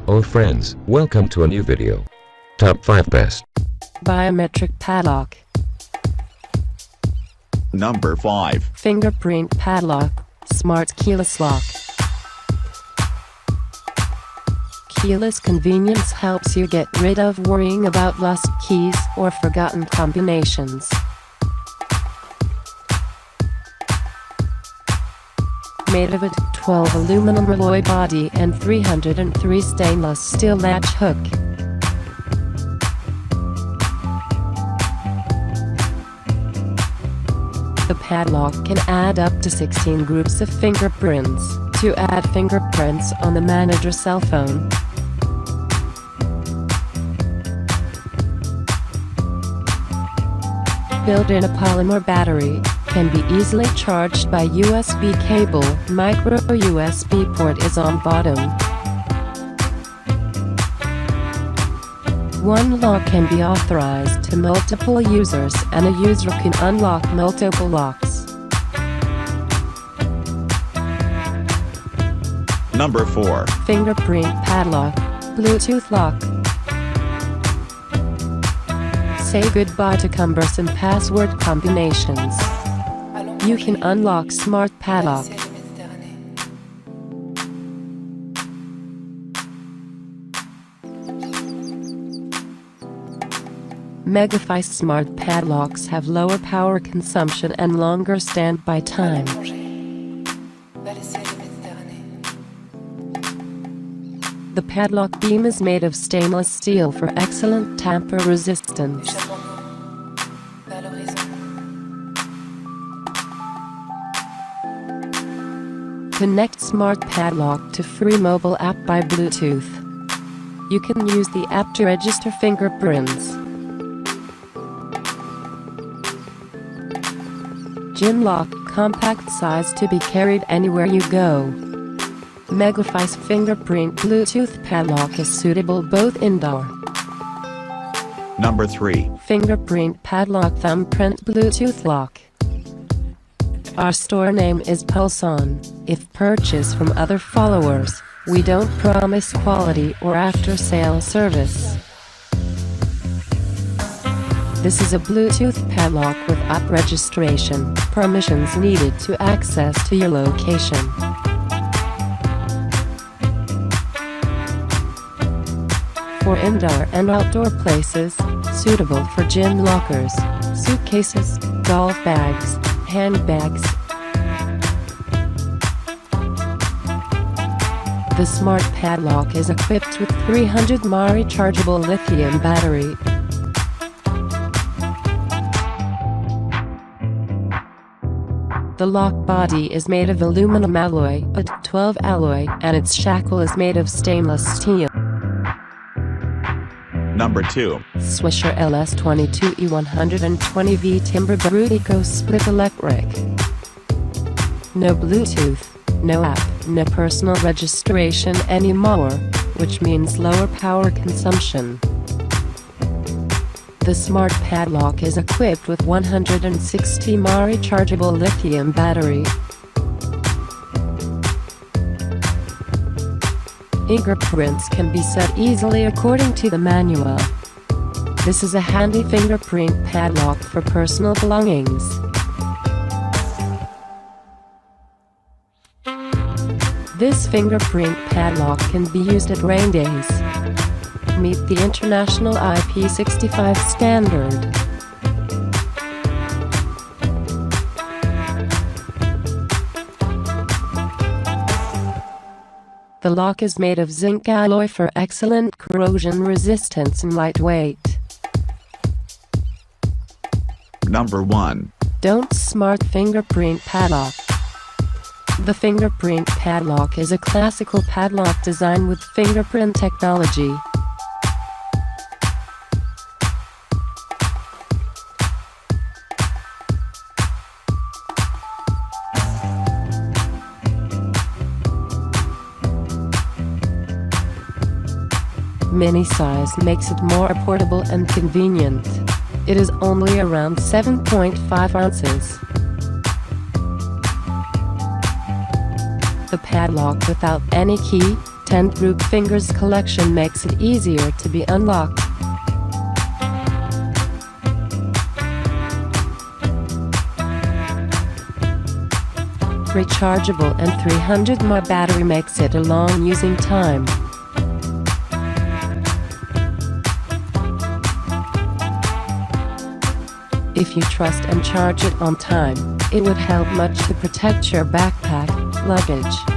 Oh friends, welcome to a new video. Top 5 Best Biometric padlock. Number 5. Fingerprint padlock. Smart keyless lock. Keyless convenience helps you get rid of worrying about lost keys or forgotten combinations. Made of a 12 aluminum alloy body and 303 stainless steel latch hook. The padlock can add up to 16 groups of fingerprints to add fingerprints on the manager's cell phone. Built-in a polymer battery, can be easily charged by USB cable. Micro USB port is on bottom. One lock can be authorized to multiple users and a user can unlock multiple locks. Number 4. Fingerprint padlock. Bluetooth lock. Say goodbye to cumbersome password combinations. You can unlock smart padlock. Megafy smart padlocks have lower power consumption and longer standby time. The padlock beam is made of stainless steel for excellent tamper resistance. Connect smart padlock to free mobile app by Bluetooth. You can use the app to register fingerprints. Gym lock, compact size to be carried anywhere you go. Megafy's fingerprint Bluetooth padlock is suitable both indoor. Number 3. Fingerprint padlock thumbprint Bluetooth lock. Our store name is Pulson. If purchased from other followers, we don't promise quality or after-sale service. This is a Bluetooth padlock with app registration, permissions needed to access to your location. For indoor and outdoor places, suitable for gym lockers, suitcases, golf bags, handbags. The smart padlock is equipped with 300 mAh rechargeable lithium battery. The lock body is made of aluminum alloy, a 12 alloy, and its shackle is made of stainless steel. Number 2. Swisher LS22 E120V Timber Brute Eco Split Electric. No Bluetooth, no app, no personal registration anymore, which means lower power consumption. The smart padlock is equipped with 160 mAh rechargeable lithium battery. Fingerprints can be set easily according to the manual. This is a handy fingerprint padlock for personal belongings. This fingerprint padlock can be used at rain days. Meet the international IP65 standard. The lock is made of zinc alloy for excellent corrosion resistance and lightweight. Number 1. Don't smart fingerprint padlock. The fingerprint padlock is a classical padlock designed with fingerprint technology. Mini size makes it more portable and convenient. It is only around 7.5 ounces. The padlock without any key, 10 group fingers collection makes it easier to be unlocked. Rechargeable and 300 mAh battery makes it a long using time. If you trust and charge it on time, it would help much to protect your backpack, luggage,